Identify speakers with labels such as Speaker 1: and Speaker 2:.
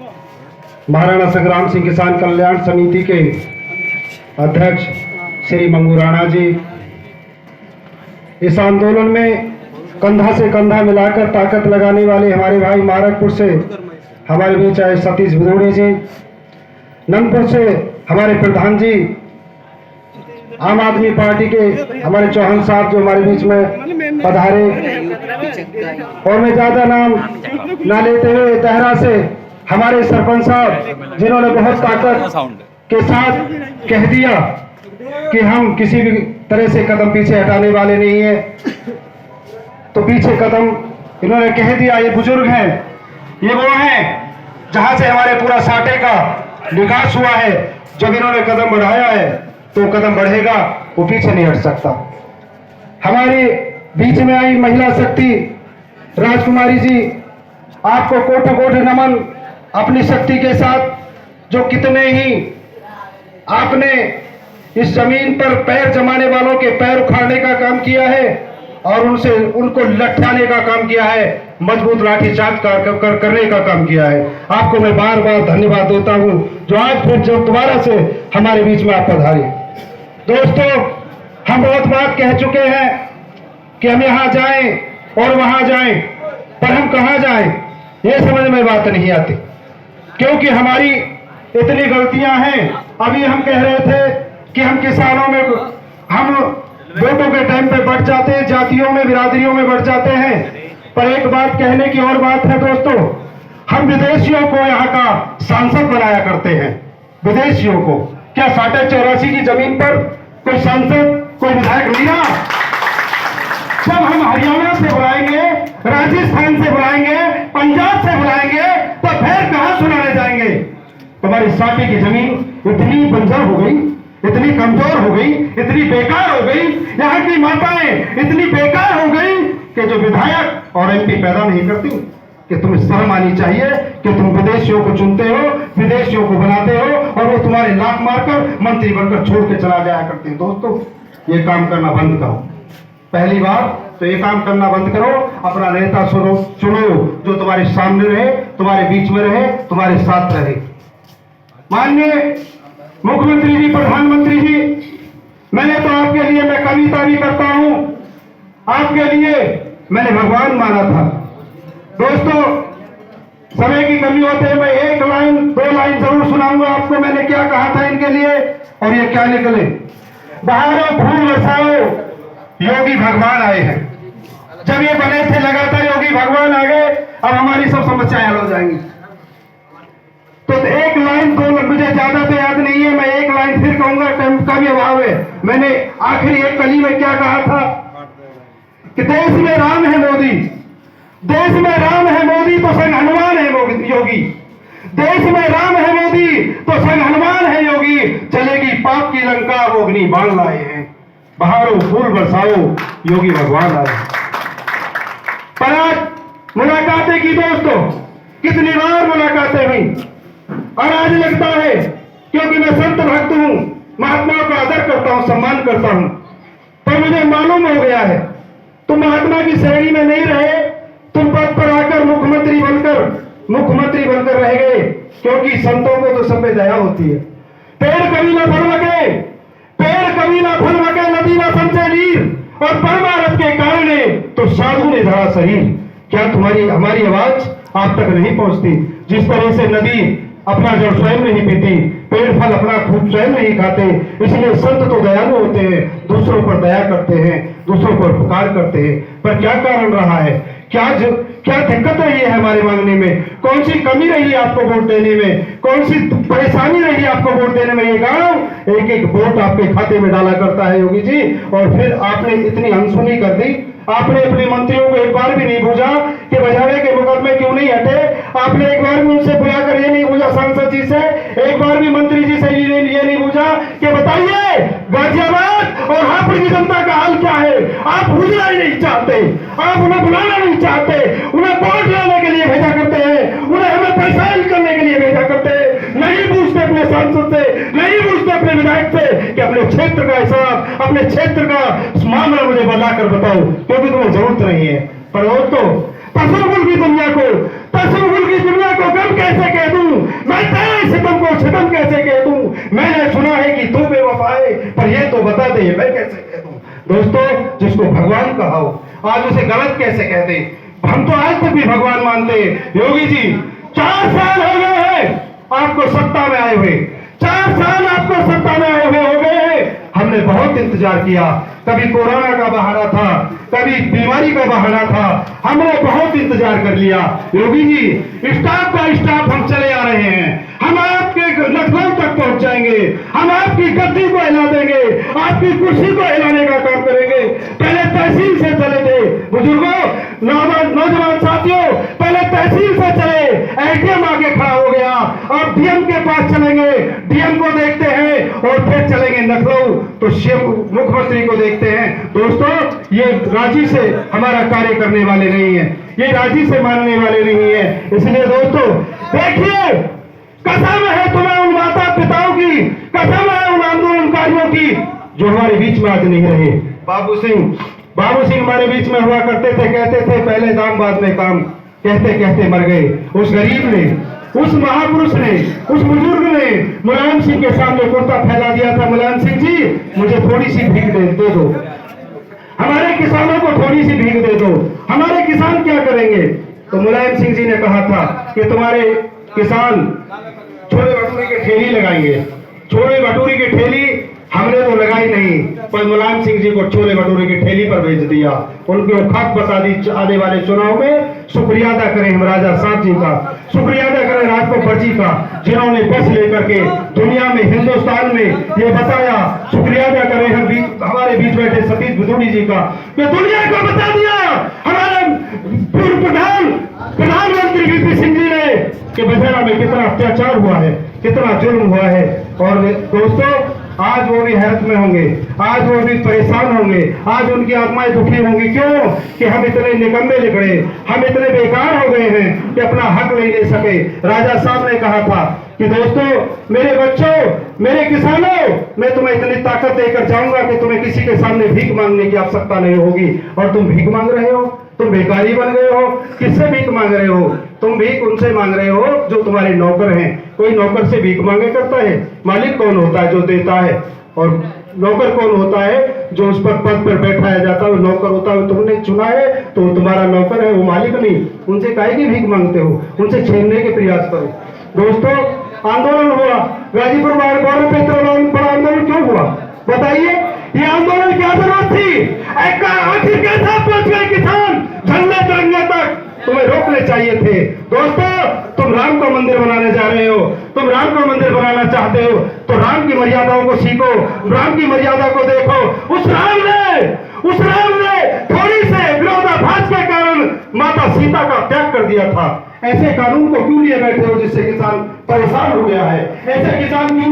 Speaker 1: महाराणा संग्राम सिंह किसान कल्याण समिति के अध्यक्ष श्री मंगू राणा जी, इस आंदोलन में कंधा से कंधा मिलाकर ताकत लगाने वाले हमारे भाई मारकपुर से हमारे बीच आए सतीश भदौड़े जी, नंदपुर से हमारे प्रधान जी, आम आदमी पार्टी के हमारे चौहान साहब जो हमारे बीच में पधारे, और मैं ज्यादा नाम ना लेते हुए दहरा से हमारे सरपंच साहब जिन्होंने बहुत ताकत के साथ कह दिया कि हम किसी भी तरह से कदम पीछे हटाने वाले नहीं है, तो पीछे कदम इन्होंने कह दिया। ये बुजुर्ग हैं, ये वो हैं जहां से हमारे पूरा साटे का विकास हुआ है। जब इन्होंने कदम बढ़ाया है तो कदम बढ़ेगा, वो पीछे नहीं हट सकता। हमारे बीच में आई महिला शक्ति राजकुमारी जी, आपको कोटि कोटि नमन। अपनी शक्ति के साथ जो कितने ही आपने इस जमीन पर पैर जमाने वालों के पैर उखाड़ने का काम किया है और उनको लट्ठाने का काम किया है, मजबूत लाठीचार्ज करने का काम किया है। आपको मैं बार बार धन्यवाद देता हूं जो आज फिर जब दोबारा से हमारे बीच में आप पधारे। दोस्तों, हम बहुत बात कह चुके हैं कि हम यहां जाएं और वहां जाएं, पर हम कहां जाएं ये समझ में बात नहीं आती, क्योंकि हमारी इतनी गलतियां हैं। अभी हम कह रहे थे कि हम किसानों में हम वोटों के टाइम पे बढ़ जाते हैं, जातियों में बिरादरियों में बढ़ जाते हैं, पर एक बात कहने की और बात है दोस्तों, हम विदेशियों को यहाँ का सांसद बनाया करते हैं। विदेशियों को क्या 84.5 की जमीन पर कोई सांसद कोई विधायक नहीं रहा? जब हम हरियाणा से बुलाएंगे, राजस्थान से बुलाएंगे, पंजाब से बुलाएंगे, तो फिर कहां सुनाने जाएंगे? तुम्हारी साटे की जमीन इतनी बंजर हो गई, इतनी कमजोर हो गई, इतनी बेकार हो गई, यहाँ की माताएं इतनी बेकार हो गई कि जो विधायक और एमपी पैदा नहीं करती। कि तुम्हें शर्म आनी चाहिए कि तुम विदेशियों को चुनते हो, विदेशियों को बनाते हो और वो तुम्हारे लात मारकर मंत्री बनकर छोड़ के चला जाया करते हैं। दोस्तों, ये काम करना बंद करो। पहली बार तो ये काम करना बंद करो, अपना नेता चुनो जो तुम्हारे सामने रहे, तुम्हारे बीच में रहे, तुम्हारे साथ रहे। माननीय मुख्यमंत्री जी, प्रधानमंत्री जी, मैंने तो आपके लिए मैं कविता भी करता हूं, आपके लिए मैंने भगवान माना था। दोस्तों, समय की कमी होते है, मैं एक लाइन दो लाइन जरूर सुनाऊंगा आपको मैंने क्या कहा था इनके लिए और ये क्या निकले। बहारों फूल बरसाओ, योगी भगवान आए हैं। जब ये बने थे लगातार योगी भगवान आ गए, अब हमारी सब समस्याएं हल हो जाएंगी। तो एक लाइन दो, मुझे ज्यादा तो याद नहीं है, मैं एक लाइन फिर कहूंगा, टाइम का भी अभाव है। मैंने आखिरी एक कली में क्या कहा था कि देश में राम है मोदी, देश में राम है मोदी तो संग हनुमान है योगी, देश में राम है मोदी तो संग हनुमान है योगी, चलेगी पाप की लंका वो अग्नि बाण लाए हैं, बहारों फूल बरसाओ योगी भगवान आए। पर आज मुलाकातें की दोस्तों, कितनी बार मुलाकातें हुई और आज लगता है क्योंकि मैं संत भक्त हूं, महात्माओं का आदर करता हूं, सम्मान करता हूं, पर मुझे मालूम हो गया है तुम महात्मा की श्रेणी में नहीं रहे, तुम पद पर आकर मुख्यमंत्री बनकर रह गए, क्योंकि संतों को तो सब में दया होती है। पेड़ कभी ना फल लगे, पेड़ कभी ना फल लगे, नदी ना संचय नीर, और परमारथ के कारण तो साधु ने धरा शरीर। क्या तुम्हारी हमारी आवाज आप तक नहीं पहुंचती? जिस तरह से नदी अपना जल स्वयं नहीं पीती, पेड़ फल अपना खूब स्वयं नहीं खाते, इसलिए संत तो दयालु होते हैं, दूसरों पर दया करते हैं, दूसरों पर उपकार करते हैं। पर क्या कारण रहा है, क्या दिक्कत रही है हमारे मांगने में, कौन सी कमी रही है आपको वोट देने में, कौन सी परेशानी रही है आपको वोट देने में? ये गांव एक एक वोट आपके खाते में डाला करता है योगी जी, और फिर आपने इतनी अनसुनी कर दी। आपने अपने मंत्रियों को एक बार भी नहीं पूछा कि बजावे के मुकदमे क्यों नहीं हटे, आपने एक बार भी उनसे बुलाकर ये नहीं पूछा, सांसद जी से एक बार भी मंत्री जी से ये नहीं पूछा कि बताइए गाजियाबाद और हापुड़ की जनता का हाल क्या है। आप पूछना ही नहीं चाहते, आप उन्हें बुलाना नहीं चाहते, उन्हें वोट लेने के लिए भेजा करते हैं, उन्हें हमें परेशान करने के लिए भेजा करते हैं। नहीं पूछते अपने सांसद से, नहीं पूछते अपने विधायक से कि अपने क्षेत्र का हिसाब, अपने क्षेत्र का मामला मुझे बताकर बताओ, क्योंकि तुम्हें जरूरत नहीं है। पर दोस्तों, तसव्वुर की दुनिया को गम कैसे कह दूं दोस्तों, जिसको भगवान कहा हो, आज उसे गलत कैसे कहते? हम तो आज तक भी भगवान मानते हैं। योगी जी 4 साल हो गए हैं आपको सत्ता में आए हुए, 4 साल आपको सत्ता में आए हुए हो गए हैं। हमने बहुत इंतजार किया, कभी कोरोना का बहाना था, कभी बीमारी का बहाना था, हमने बहुत इंतजार कर लिया। योगी जी स्टाफ का स्टाफ हम चले आ रहे हैं, हम आपके लखनऊ तक पहुंच जाएंगे, हम आपकी गद्दी को हिला देंगे, आपकी कुर्सी को हिलाने का काम करेंगे। पहले तहसील से चले थे बुजुर्गों, नौजवान साथियों, पहले तहसील से चले, एटीएम आगे खड़ा हो गया, अब डीएम के पास चलेंगे, डीएम को देखते हैं और फिर चलेंगे लखनऊ तो शिव मुख्यमंत्री को देखते हैं। दोस्तों, ये राजी से हमारा कार्य करने वाले नहीं है, ये राजी से मानने वाले नहीं है। इसलिए दोस्तों देखिए, कसम है तुम्हें उन माता पिताओं की, कसम है उन आंदोलनकारियों की जो हमारे बीच में आज नहीं रहे। बाबू सिंह हमारे बीच में हुआ करते थे, कहते थे पहले दाम बाद में काम, कहते कहते मर गए। उस गरीब ने, उस महापुरुष ने, उस बुजुर्ग ने मुलायम सिंह के सामने कुर्ता फैला दिया था, मुलायम सिंह जी मुझे थोड़ी सी भीख दे दो, हमारे किसानों को थोड़ी सी भीख दे दो, हमारे किसान क्या करेंगे? तो मुलायम सिंह जी ने कहा था कि तुम्हारे किसान छोले भटूरे की ठेली लगाएंगे। छोले भटूरे की ठेली हमने तो लगाई नहीं, पर मुलायम सिंह जी को छोले भटूरे की ठेली पर भेज दिया। उनको खत बता दी, आने वाले चुनाव में शुक्रिया अदा करें हम राजा साहब जी का, शुक्रिया अदा करें राजगोपाल जी का, जिन्होंने बस लेकर के दुनिया में, हिंदुस्तान में ये बताया। शुक्रिया अदा करें हम हमारे बीच बैठे सतीश भदौड़ी जी का, कि दुनिया को बता दिया हमारे पूर्व प्रधानमंत्री वीपी सिंह जी ने कि बघेरा में कितना अत्याचार हुआ है, कितना जुल्म हुआ है। और दोस्तों, आज वो भी हैरत में होंगे, आज वो भी परेशान होंगे, आज उनकी आत्माएं दुखी होंगी। क्यों? कि हम इतने निकम्मे निकले, हम इतने बेकार हो गए हैं कि अपना हक नहीं ले सके। राजा साहब ने कहा था कि दोस्तों, मेरे बच्चों, मेरे किसानों, मैं तुम्हें इतनी ताकत देकर जाऊंगा कि तुम्हें किसी के सामने भीख मांगने की आवश्यकता नहीं होगी। और तुम भीख मांग रहे हो, तुम भिखारी बन गए हो। किससे भीख मांग रहे हो? तुम भीख उनसे मांग रहे हो जो तुम्हारे नौकर हैं। कोई नौकर से भीख मांगे करता है? मालिक कौन होता है जो देता है, और नौकर कौन होता है जो उस पर पद पर बैठाया जाता है? नौकर होता है तुमने चुना है तो तुम्हारा नौकर है, वो मालिक नहीं। उनसे काहे की भीख मांगते हो? उनसे छीनने के प्रयास करो। दोस्तों, आंदोलन हुआ गाजीपुर में, बड़ा आंदोलन क्यों हुआ बताइए? ये आंदोलन क्या जरूरत थी? आखिर कैसा पहुंच गए किसान झंडे तिरंगे तक? तुम्हें रोकने चाहिए थे। दोस्तों, तुम राम का मंदिर बनाने जा रहे हो, तुम राम का मंदिर बनाना चाहते हो तो राम की मर्यादाओं को सीखो, राम की मर्यादा को देखो। उस राम ने थोड़ी से विरोधाभास के कारण माता सीता का त्याग कर दिया था। ऐसे कानून को क्यों लिए बैठे हो जिससे किसान परेशान हो गया है? ऐसे किसान क्यों